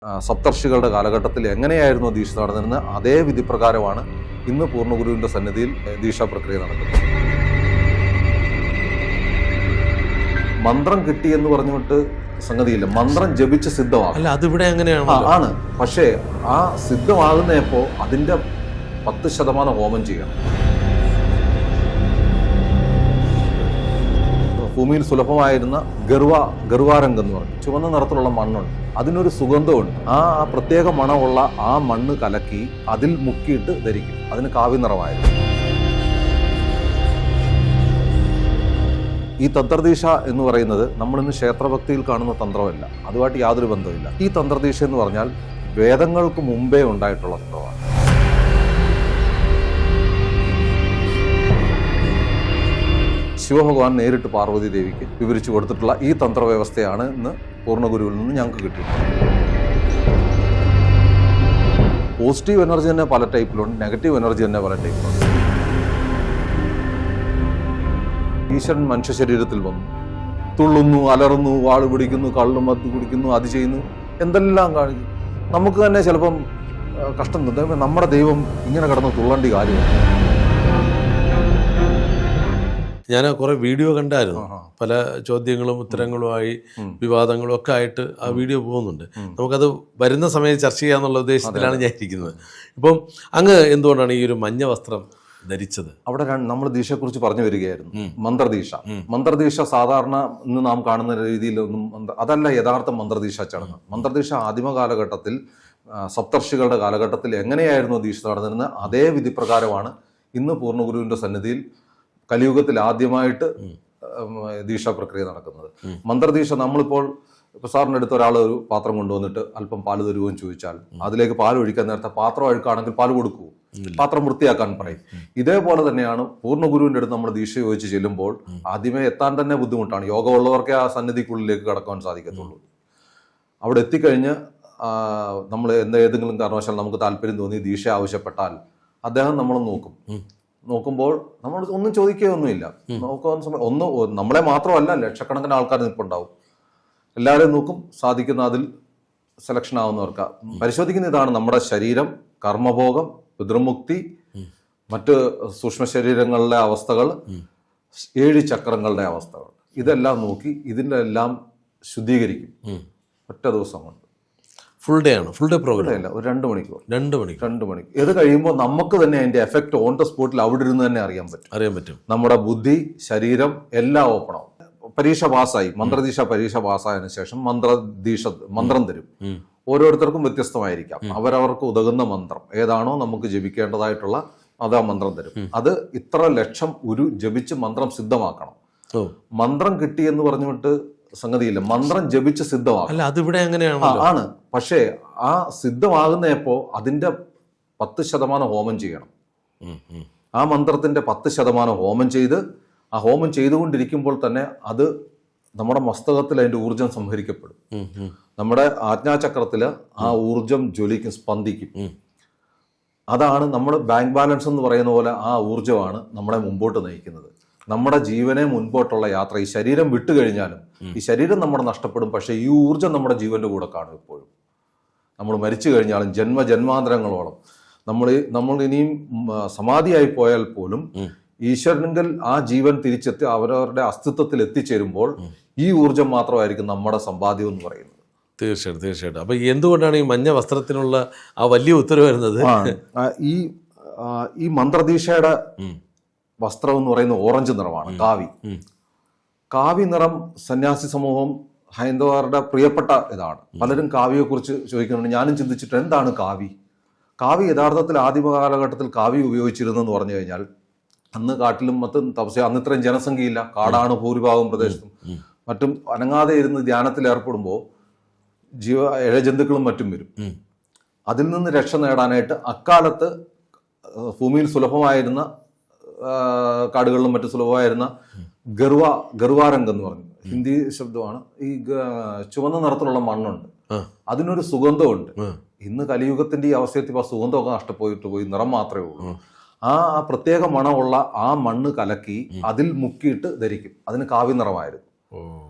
സപ്തർഷികളുടെ കാലഘട്ടത്തിൽ എങ്ങനെയായിരുന്നു ദീക്ഷ നടന്നിരുന്നത് അതേ വിധിപ്രകാരമാണ് ഇന്ന് പൂർണ്ണഗുരുവിന്റെ സന്നിധിയിൽ ദീക്ഷാ പ്രക്രിയ നടക്കുന്നത്. മന്ത്രം കിട്ടി എന്ന് പറഞ്ഞുകൊണ്ട് സംഗതിയില്ല, മന്ത്രം ജപിച്ച് സിദ്ധമാകും. അല്ല, അതിവിടെ എങ്ങനെയാണ്? ആണ്, പക്ഷേ ആ സിദ്ധമാകുന്നപ്പോ അതിന്റെ 10% ഹോമം ചെയ്യണം. ഭൂമിയിൽ സുലഭമായിരുന്ന ഗർവാരംഗം എന്ന് പറയും, ചുവന്ന നിറത്തിലുള്ള മണ്ണുണ്ട്, അതിനൊരു സുഗന്ധമുണ്ട്. ആ പ്രത്യേക മണമുള്ള ആ മണ്ണ് കലക്കി അതിൽ മുക്കിയിട്ട് ധരിക്കും. അതിന് കാവ്യ നിറമായിരുന്നു. ഈ തന്ത്രദീക്ഷ എന്ന് പറയുന്നത് നമ്മളിന്ന് ക്ഷേത്രഭക്തിയിൽ കാണുന്ന തന്ത്രമല്ല, അതുമായിട്ട് യാതൊരു ബന്ധവുമില്ല. ഈ തന്ത്രദീക്ഷ എന്ന് പറഞ്ഞാൽ വേദങ്ങൾക്ക് മുമ്പേ ഉണ്ടായിട്ടുള്ള തന്ത്രമാണ്. ശിവഭഗവാൻ നേരിട്ട് പാർവതി ദേവിക്ക് വിവരിച്ചു കൊടുത്തിട്ടുള്ള ഈ തന്ത്രവ്യവസ്ഥയാണ് ഇന്ന് പൂർണ്ണഗുരുവിൽ നിന്ന് ഞങ്ങൾക്ക് കിട്ടിയിട്ടുള്ളത്. പോസിറ്റീവ് എനർജി തന്നെ പല ടൈപ്പിലുണ്ട്, നെഗറ്റീവ് എനർജി തന്നെ പല ടൈപ്പിലുണ്ട്. ഈശ്വരൻ മനുഷ്യ ശരീരത്തിൽ വന്നു, തുള്ളുന്നു, അലറുന്നു, വാള് പിടിക്കുന്നു, കള്ളും മത്ത് കുടിക്കുന്നു, അത് ചെയ്യുന്നു, എന്തെല്ലാം കാണിക്കും. നമുക്ക് തന്നെ ചിലപ്പം കഷ്ടം തോന്നും, നമ്മുടെ ദൈവം ഇങ്ങനെ കിടന്ന് തുള്ളേണ്ട കാര്യമാണ്. ഞാൻ കുറെ വീഡിയോ കണ്ടായിരുന്നു, പല ചോദ്യങ്ങളും ഉത്തരങ്ങളുമായി വിവാദങ്ങളും ഒക്കെ ആയിട്ട് ആ വീഡിയോ പോകുന്നുണ്ട്. നമുക്കത് വരുന്ന സമയത്ത് ചർച്ച ചെയ്യാന്നുള്ള ഉദ്ദേശത്തിലാണ് ഞാൻ ഇരിക്കുന്നത്. ഇപ്പം അങ്ങ് എന്തുകൊണ്ടാണ് ഈ ഒരു മഞ്ഞ വസ്ത്രം ധരിച്ചത്? അവിടെ നമ്മൾ ദീക്ഷയെക്കുറിച്ച് പറഞ്ഞു വരികയായിരുന്നു. മന്ത്രദീക്ഷ സാധാരണ ഇന്ന് നാം കാണുന്ന രീതിയിലൊന്നും അതല്ല യഥാർത്ഥ മന്ത്രദീക്ഷ ചടങ്ങ്. മന്ത്രദീക്ഷ ആദിമ കാലഘട്ടത്തിൽ സപ്തർഷികളുടെ കാലഘട്ടത്തിൽ എങ്ങനെയായിരുന്നു ദീക്ഷ നടന്നിരുന്നത് അതേ വിധിപ്രകാരമാണ് ഇന്ന് പൂർണ്ണഗുരുവിന്റെ സന്നിധിയിൽ കലിയുഗത്തിൽ ആദ്യമായിട്ട് ദീക്ഷാ പ്രക്രിയ നടക്കുന്നത്. മന്ത്രദീക്ഷ നമ്മളിപ്പോൾ സാറിൻ്റെ അടുത്ത് ഒരാൾ ഒരു പാത്രം കൊണ്ടുവന്നിട്ട് അല്പം പാല് തരുമെന്ന് ചോദിച്ചാൽ അതിലേക്ക് പാൽ ഒഴിക്കാൻ നേരത്തെ പാത്രം അഴുക്കാണെങ്കിൽ പാൽ കൊടുക്കൂ, പാത്രം വൃത്തിയാക്കാൻ പറയും. ഇതേപോലെ തന്നെയാണ് പൂർണ്ണഗുരുവിന്റെ അടുത്ത് നമ്മൾ ദീക്ഷ ചോദിച്ച് ചെല്ലുമ്പോൾ ആദ്യമേ എത്താൻ തന്നെ ബുദ്ധിമുട്ടാണ്. യോഗമുള്ളവർക്കേ ആ സന്നിധിക്കുള്ളിലേക്ക് കടക്കാൻ സാധിക്കത്തുള്ളൂ. അവിടെ എത്തിക്കഴിഞ്ഞ് നമ്മൾ ഏതെങ്കിലും കാരണവശാൽ നമുക്ക് താല്പര്യം തോന്നി ദീക്ഷ ആവശ്യപ്പെട്ടാൽ അദ്ദേഹം നമ്മൾ നോക്കുമ്പോൾ നമ്മൾ ഒന്നും ചോദിക്കുകയൊന്നുമില്ല. നോക്കാൻ സമയം നമ്മളെ മാത്രമല്ല, ലക്ഷക്കണക്കിന് ആൾക്കാർ നിൽപ്പുണ്ടാവും. എല്ലാവരെയും നോക്കും, സാധിക്കുന്ന അതിൽ സെലക്ഷൻ ആവുന്നവർക്ക് പരിശോധിക്കുന്ന ഇതാണ് നമ്മുടെ ശരീരം, കർമ്മഭോഗം, പിതൃമുക്തി, മറ്റ് സൂക്ഷ്മ ശരീരങ്ങളിലെ അവസ്ഥകൾ, 7 ചക്രങ്ങളുടെ അവസ്ഥകൾ, ഇതെല്ലാം നോക്കി ഇതിൻ്റെ എല്ലാം ശുദ്ധീകരിക്കും. ഒറ്റ ദിവസം കൊണ്ട്. ഫുൾ ഡേ ആണ്? ഫുൾ ഡേ പ്രോഗ്രാം അല്ല, ഒരു 2 മണിക്കൂർ. 2 മണിക്കൂർ. ഇത് കഴിയുമ്പോൾ നമുക്ക് തന്നെ അതിന്റെ എഫക്ട് ഓൺ ദ സ്പോട്ടിൽ അവിടെ ഇരുന്ന് തന്നെ അറിയാൻ പറ്റും. നമ്മുടെ ബുദ്ധി, ശരീരം എല്ലാം ഓപ്പൺ ആവും. പരീക്ഷ പാസ്സായി, മന്ത്രദീക്ഷ പരീക്ഷ പാസ്സായതിനു ശേഷം മന്ത്രം തരും. ഓരോരുത്തർക്കും വ്യത്യസ്തമായിരിക്കാം. അവരവർക്ക് ഉതകുന്ന മന്ത്രം ഏതാണോ നമുക്ക് ജപിക്കേണ്ടതായിട്ടുള്ള അത് ആ മന്ത്രം തരും. അത് ഇത്ര ലക്ഷം ഉരു ജപിച്ച് മന്ത്രം സിദ്ധമാക്കണം. മന്ത്രം കിട്ടി എന്ന് പറഞ്ഞിട്ട് സംഗതിയില്ല, മന്ത്രം ജപിച്ച് സിദ്ധമാകും. അല്ല, അതിവിടെ എങ്ങനെയാണ്? ആണ്, പക്ഷേ ആ സിദ്ധമാകുന്നപ്പോ അതിന്റെ 10% ഹോമം ചെയ്യണം. ആ മന്ത്രത്തിന്റെ 10% ഹോമം ചെയ്ത് ആ ഹോമം ചെയ്തുകൊണ്ടിരിക്കുമ്പോൾ തന്നെ അത് നമ്മുടെ മസ്തകത്തിൽ അതിന്റെ ഊർജം സംഭരിക്കപ്പെടും. നമ്മുടെ ആജ്ഞാചക്രത്തില് ആ ഊർജം ജ്വലിക്കും, സ്പന്ദിക്കും. അതാണ് നമ്മൾ ബാങ്ക് ബാലൻസ് എന്ന് പറയുന്ന പോലെ ആ ഊർജമാണ് നമ്മളെ മുമ്പോട്ട് നയിക്കുന്നത്. നമ്മുടെ ജീവനെ മുൻപോട്ടുള്ള യാത്ര. ഈ ശരീരം വിട്ടുകഴിഞ്ഞാലും ഈ ശരീരം നമ്മുടെ നഷ്ടപ്പെടും, പക്ഷെ ഈ ഊർജം നമ്മുടെ ജീവന്റെ കൂടെ കാണും എപ്പോഴും. നമ്മൾ മരിച്ചു കഴിഞ്ഞാലും ജന്മജന്മാന്തരങ്ങളോളം നമ്മൾ ഇനിയും സമാധിയായി പോയാൽ പോലും ഈശ്വരനെങ്കിൽ ആ ജീവൻ തിരിച്ചെത്തി അവരവരുടെ അസ്തിത്വത്തിൽ എത്തിച്ചേരുമ്പോൾ ഈ ഊർജം മാത്രമായിരിക്കും നമ്മുടെ സമ്പാദ്യം എന്ന് പറയുന്നത്. തീർച്ചയായിട്ടും. അപ്പൊ എന്തുകൊണ്ടാണ് ഈ മഞ്ഞ വസ്ത്രത്തിനുള്ള ആ വലിയ ഉത്തരവ് വരുന്നത്? ഈ മന്ത്രദീക്ഷയുടെ വസ്ത്രം എന്ന് പറയുന്നത് ഓറഞ്ച് നിറമാണ്, കാവി നിറം. സന്യാസി സമൂഹം, ഹൈന്ദവരുടെ പ്രിയപ്പെട്ട ഇതാണ്. പലരും കാവിയെ കുറിച്ച് ചോദിക്കുന്നുണ്ട്. ഞാനും ചിന്തിച്ചിട്ട് എന്താണ് കാവി യഥാർത്ഥത്തിൽ ആദിമ കാലഘട്ടത്തിൽ കാവി ഉപയോഗിച്ചിരുന്നെന്ന് പറഞ്ഞു കഴിഞ്ഞാൽ അന്ന് കാട്ടിലും മറ്റും അന്ന് ഇത്രയും ജനസംഖ്യയില്ല, കാടാണ് ഭൂരിഭാഗം പ്രദേശത്തും. മറ്റും അനങ്ങാതെ ഇരുന്ന് ധ്യാനത്തിൽ ഏർപ്പെടുമ്പോൾ ഇഴജന്തുക്കളും മറ്റും വരും. അതിൽ നിന്ന് രക്ഷ നേടാനായിട്ട് അക്കാലത്ത് ഭൂമിയിൽ സുലഭമായിരുന്ന കാടുകളിലും മറ്റു സുലഭമായിരുന്ന ഗർവാരംഗം എന്ന് പറഞ്ഞു, ഹിന്ദി ശബ്ദമാണ്. ഈ ചുവന്ന നിറത്തിലുള്ള മണ്ണുണ്ട്, അതിനൊരു സുഗന്ധമുണ്ട്. ഇന്ന് കലിയുഗത്തിന്റെ ഈ അവസ്ഥയെത്തിയപ്പോൾ സുഗന്ധമൊക്കെ നഷ്ടപ്പോയിട്ട് പോയി, നിറം മാത്രമേ ഉള്ളൂ. ആ പ്രത്യേക മണമുള്ള ആ മണ്ണ് കലക്കി അതിൽ മുക്കിയിട്ട് ധരിക്കും. അതിന് കാവ്യ നിറമായിരുന്നു.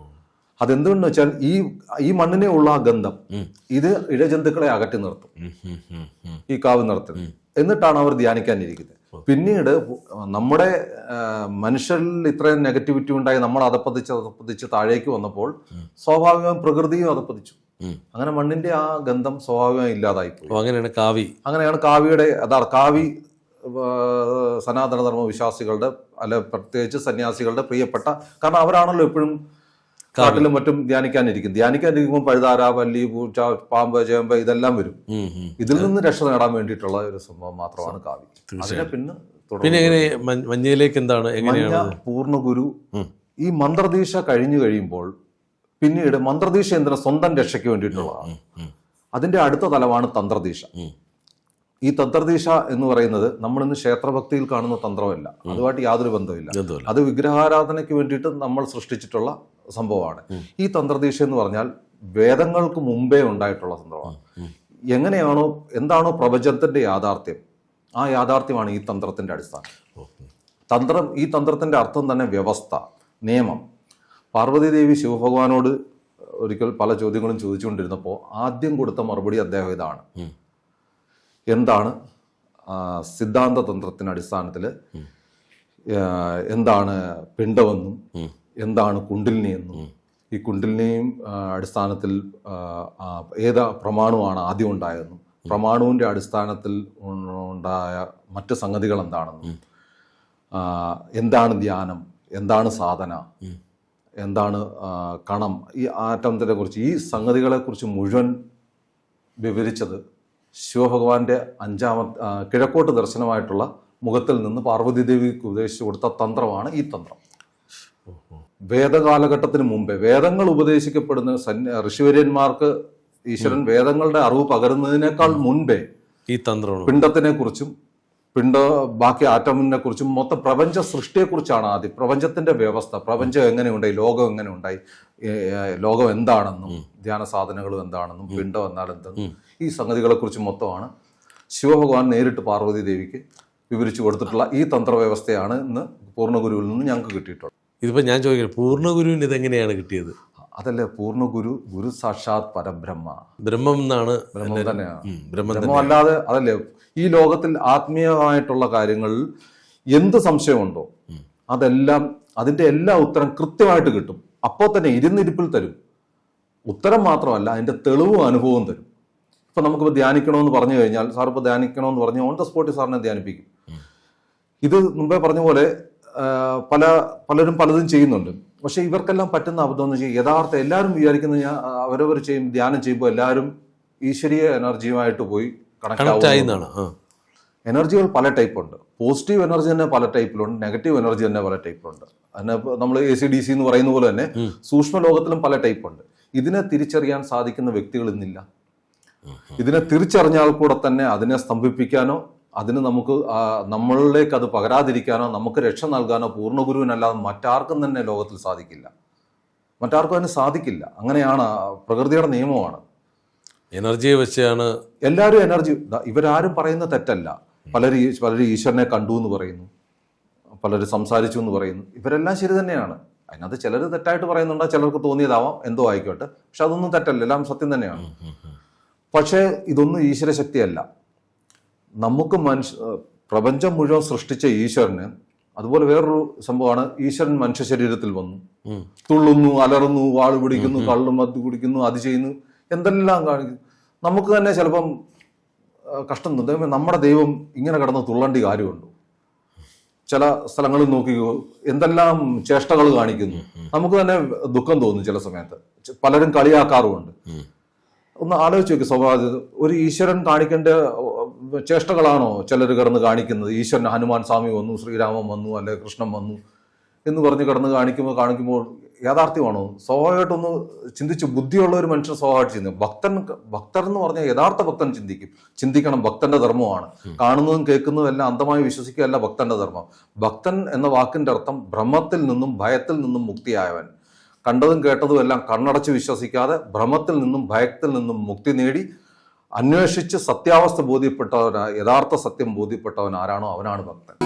അതെന്തുകൊണ്ടെന്ന് വെച്ചാൽ ഈ മണ്ണിനെ ഉള്ള ആ ഗന്ധം ഇത് ഇഴജന്തുക്കളെ അകറ്റി നിർത്തും ഈ കാവ് നിർത്തും. എന്നിട്ടാണ് അവർ ധ്യാനിക്കാനിരിക്കുന്നത്. പിന്നീട് നമ്മുടെ മനുഷ്യരിൽ ഇത്രയും നെഗറ്റിവിറ്റി ഉണ്ടായി നമ്മൾ അതപ്പതിച്ച് താഴേക്ക് വന്നപ്പോൾ സ്വാഭാവികമായും പ്രകൃതിയും അതപ്പതിച്ചു. അങ്ങനെ മണ്ണിന്റെ ആ ഗന്ധം സ്വാഭാവികമായി ഇല്ലാതായിപ്പോയി. അങ്ങനെയാണ് കാവിയുടെ കാവി സനാതന ധർമ്മ വിശ്വാസികളുടെ അല്ലെ പ്രത്യേകിച്ച് സന്യാസികളുടെ പ്രിയപ്പെട്ട, കാരണം അവരാണല്ലോ എപ്പോഴും കാട്ടിലും മറ്റും ധ്യാനിക്കാനിരിക്കുമ്പോൾ പഴുതാര, വല്ലി, പൂച്ച, പാമ്പ്, ചേമ്പ് ഇതെല്ലാം വരും. ഇതിൽ നിന്ന് രക്ഷ നേടാൻ വേണ്ടിയിട്ടുള്ള ഒരു സംഭവം മാത്രമാണ് കാവി. അതിനെ പിന്നെ മഞ്ഞയിലേക്ക് എന്താണ് പൂർണ്ണഗുരു ഈ മന്ത്രദീക്ഷ കഴിഞ്ഞു കഴിയുമ്പോൾ പിന്നീട് മന്ത്രദീക്ഷ എന്തിനാ സ്വന്തം രക്ഷയ്ക്ക് വേണ്ടിയിട്ടുള്ളതാണ്. അതിന്റെ അടുത്ത തലമാണ് തന്ത്രദീക്ഷ. ഈ തന്ത്രദീക്ഷ എന്ന് പറയുന്നത് നമ്മളിന്ന് ക്ഷേത്രഭക്തിയിൽ കാണുന്ന തന്ത്രമല്ല, അതുമായിട്ട് യാതൊരു ബന്ധമില്ല. അത് വിഗ്രഹാരാധനയ്ക്ക് വേണ്ടിയിട്ട് നമ്മൾ സൃഷ്ടിച്ചിട്ടുള്ള സംഭവമാണ്. ഈ തന്ത്രദീക്ഷ എന്ന് പറഞ്ഞാൽ വേദങ്ങൾക്ക് മുമ്പേ ഉണ്ടായിട്ടുള്ള തന്ത്രമാണ്. എന്താണോ പ്രപഞ്ചത്തിന്റെ യാഥാർത്ഥ്യം, ആ യാഥാർത്ഥ്യമാണ് ഈ തന്ത്രത്തിന്റെ അടിസ്ഥാനം. ഈ തന്ത്രത്തിന്റെ അർത്ഥം തന്നെ വ്യവസ്ഥ, നിയമം. പാർവതി ദേവി ശിവഭഗവാനോട് ഒരിക്കൽ പല ചോദ്യങ്ങളും ചോദിച്ചുകൊണ്ടിരുന്നപ്പോൾ ആദ്യം കൊടുത്ത മറുപടി അദ്ദേഹം ഇതാണ്: എന്താണ് സിദ്ധാന്ത തന്ത്രത്തിന് അടിസ്ഥാനത്തിൽ എന്താണ് പിണ്ഡമെന്നും എന്താണ് കുണ്ടിലിനി എന്നും, ഈ കുണ്ടിലിനിയും അടിസ്ഥാനത്തിൽ ഏത് പ്രമാണുവാണ് ആദ്യം ഉണ്ടായതെന്നും പ്രമാണുവിൻ്റെ അടിസ്ഥാനത്തിൽ ഉണ്ടായ മറ്റ് സംഗതികൾ എന്താണെന്നും, എന്താണ് ധ്യാനം, എന്താണ് സാധന, എന്താണ് കണം, ഈ ആറ്റത്തിനെ കുറിച്ച് ഈ സംഗതികളെക്കുറിച്ച് മുഴുവൻ വിവരിച്ചത് ശിവഭഗവാന്റെ കിഴക്കോട്ട് ദർശനമായിട്ടുള്ള മുഖത്തിൽ നിന്ന് പാർവതി ദേവിക്ക് ഉപദേശിച്ചു കൊടുത്ത തന്ത്രമാണ് ഈ തന്ത്രം. വേദകാലഘട്ടത്തിന് മുമ്പേ വേദങ്ങൾ ഉപദേശിക്കപ്പെടുന്ന ഋഷിവര്യന്മാർക്ക് ഈശ്വരൻ വേദങ്ങളുടെ അറിവ് പകരുന്നതിനേക്കാൾ മുൻപേ ഈ തന്ത്രം പിണ്ടത്തിനെ കുറിച്ചും ബാക്കി ആറ്റമിനെ കുറിച്ചും മൊത്തം പ്രപഞ്ച സൃഷ്ടിയെക്കുറിച്ചാണ് ആദ്യം. പ്രപഞ്ചത്തിന്റെ വ്യവസ്ഥ, പ്രപഞ്ചം എങ്ങനെ ഉണ്ടായി, ലോകം എങ്ങനെ ഉണ്ടായി, ലോകം എന്താണെന്നും ധ്യാന സാധനങ്ങളും എന്താണെന്നും പിണ്ടം എന്നാൽ എന്തെന്നും ഈ സംഗതികളെ കുറിച്ച് മൊത്തമാണ് ശിവഭഗവാൻ നേരിട്ട് പാർവതി ദേവിക്ക് വിവരിച്ചു കൊടുത്തിട്ടുള്ള ഈ തന്ത്രവ്യവസ്ഥയാണ് ഇന്ന് പൂർണ്ണഗുരുവിൽ നിന്ന് ഞങ്ങൾക്ക് കിട്ടിയിട്ടുള്ളത്. ഇതിപ്പോ ഞാൻ ചോദിക്കുന്നത് പൂർണ്ണഗുരുവിന് ഇതെങ്ങനെയാണ് കിട്ടിയത്? അതല്ലേ പൂർണ്ണഗുരു, ഗുരു സാക്ഷാത് പരബ്രഹ്മ, ബ്രഹ്മം എന്നാണ്. ബ്രഹ്മം തന്നെയാണ്. ബ്രഹ്മം അല്ലാതെ അതല്ലേ ഈ ലോകത്തിൽ ആത്മീയമായിട്ടുള്ള കാര്യങ്ങളിൽ എന്ത് സംശയമുണ്ടോ അതെല്ലാം അതിന്റെ എല്ലാ ഉത്തരം കൃത്യമായിട്ട് കിട്ടും. അപ്പോൾ തന്നെ ഇരുന്നിരിപ്പിൽ തരും. ഉത്തരം മാത്രമല്ല, അതിന്റെ തെളിവും അനുഭവവും തരും. ഇപ്പൊ നമുക്കിപ്പോൾ ധ്യാനിക്കണമെന്ന് പറഞ്ഞു കഴിഞ്ഞാൽ സാർ ഇപ്പോൾ ധ്യാനിക്കണമെന്ന് പറഞ്ഞാൽ ഓൺ ദ സ്പോട്ടിൽ സാറിനെ ധ്യാനിപ്പിക്കും. ഇത് മുമ്പേ പറഞ്ഞ പോലെ പലരും പലതും ചെയ്യുന്നുണ്ട്. പക്ഷെ ഇവർക്കെല്ലാം പറ്റുന്ന അബദ്ധം എന്ന് വെച്ചാൽ യഥാർത്ഥ എല്ലാവരും വിചാരിക്കുന്നത് അവരവർ ധ്യാനം ചെയ്യുമ്പോൾ എല്ലാവരും ഈശ്വരീയ എനർജിയുമായിട്ട് പോയി കണക്ട് ആവുന്നതാണ്. എനർജികൾ പല ടൈപ്പ് ഉണ്ട്. പോസിറ്റീവ് എനർജി തന്നെ പല ടൈപ്പിലുണ്ട്, നെഗറ്റീവ് എനർജി തന്നെ പല ടൈപ്പിലുണ്ട്. അതിനെ നമ്മൾ ACDC എന്ന് പറയുന്ന പോലെ തന്നെ സൂക്ഷ്മ ലോകത്തിലും പല ടൈപ്പ് ഉണ്ട്. ഇതിനെ തിരിച്ചറിയാൻ സാധിക്കുന്ന വ്യക്തികൾ ഇന്നില്ല. ഇതിനെ തിരിച്ചറിഞ്ഞാൽ കൂടെ തന്നെ അതിനെ സ്തംഭിപ്പിക്കാനോ അതിന് നമുക്ക് നമ്മളിലേക്ക് അത് പകരാതിരിക്കാനോ നമുക്ക് രക്ഷ നൽകാനോ പൂർണ്ണഗുരുവിനല്ലാതെ മറ്റാർക്കും തന്നെ ലോകത്തിൽ സാധിക്കില്ല. മറ്റാർക്കും അതിന് സാധിക്കില്ല. അങ്ങനെയാണ്, പ്രകൃതിയുടെ നിയമമാണ്. എനർജിയെ വെച്ചാണ് എല്ലാവരും എനർജി. ഇവരാരും പറയുന്ന തെറ്റല്ല. പലരും ഈശ്വരനെ കണ്ടു എന്ന് പറയുന്നു, പലരും സംസാരിച്ചു എന്ന് പറയുന്നു. ഇവരെല്ലാം ശരി തന്നെയാണ്. അതിനകത്ത് ചിലർ തെറ്റായിട്ട് പറയുന്നുണ്ടോ, ചിലർക്ക് തോന്നിയതാവാം, എന്തോ ആയിക്കോട്ടെ. പക്ഷെ അതൊന്നും തെറ്റല്ല, എല്ലാം സത്യം തന്നെയാണ്. പക്ഷേ ഇതൊന്നും ഈശ്വരശക്തിയല്ല. നമുക്ക് പ്രപഞ്ചം മുഴുവൻ സൃഷ്ടിച്ച ഈശ്വരന് അതുപോലെ വേറൊരു സംഭവമാണ്, ഈശ്വരൻ മനുഷ്യ ശരീരത്തിൽ വന്നു, തുള്ളുന്നു, അലറുന്നു, വാള് പിടിക്കുന്നു, കള്ളും മദ്യ കുടിക്കുന്നു, അത് ചെയ്യുന്നു, എന്തെല്ലാം കാണിക്കുന്നു. നമുക്ക് തന്നെ ചിലപ്പം കഷ്ടം തോന്നും, നമ്മുടെ ദൈവം ഇങ്ങനെ കിടന്ന് തുള്ളേണ്ട കാര്യമുണ്ടോ? ചില സ്ഥലങ്ങളിൽ നോക്കിക്കോ, എന്തെല്ലാം ചേഷ്ടകൾ കാണിക്കുന്നു. നമുക്ക് തന്നെ ദുഃഖം തോന്നും ചില സമയത്ത്. പലരും കളിയാക്കാറുമുണ്ട്. ഒന്ന് ആലോചിച്ച് നോക്കി, സ്വാഭാവിക ഒരു ഈശ്വരൻ കാണിക്കേണ്ട ചേഷ്ടകളാണോ ചിലർ കിടന്ന് കാണിക്കുന്നത്? ഈശ്വരൻ ഹനുമാൻ സ്വാമി വന്നു, ശ്രീരാമൻ വന്നു, അല്ലെ കൃഷ്ണൻ വന്നു എന്ന് പറഞ്ഞ് കിടന്ന് കാണിക്കുമ്പോൾ യാഥാർത്ഥ്യമാണോ? സ്വാഭാവികമായിട്ടൊന്ന് ചിന്തിച്ച്, ബുദ്ധിയുള്ള ഒരു മനുഷ്യൻ സ്വാഭാവികമായിട്ട് ചിന്തിക്കും. ഭക്തർ എന്ന് പറഞ്ഞാൽ യഥാർത്ഥ ഭക്തൻ ചിന്തിക്കണം. ഭക്തന്റെ ധർമ്മമാണ്. കാണുന്നതും കേൾക്കുന്നതും എല്ലാം അന്ധമായി വിശ്വസിക്കുകയല്ല ഭക്തന്റെ ധർമ്മം. ഭക്തൻ എന്ന വാക്കിന്റെ അർത്ഥം ഭ്രമത്തിൽ നിന്നും ഭയത്തിൽ നിന്നും മുക്തിയായവൻ. കണ്ടതും കേട്ടതും എല്ലാം കണ്ണടച്ച് വിശ്വസിക്കാതെ ഭ്രമത്തിൽ നിന്നും ഭയത്തിൽ നിന്നും മുക്തി നേടി അന്വേഷിച്ച് സത്യാവസ്ഥ ബോധ്യപ്പെട്ടവൻ, യഥാർത്ഥ സത്യം ബോധ്യപ്പെട്ടവൻ ആരാണോ അവനാണ് ഭക്തൻ.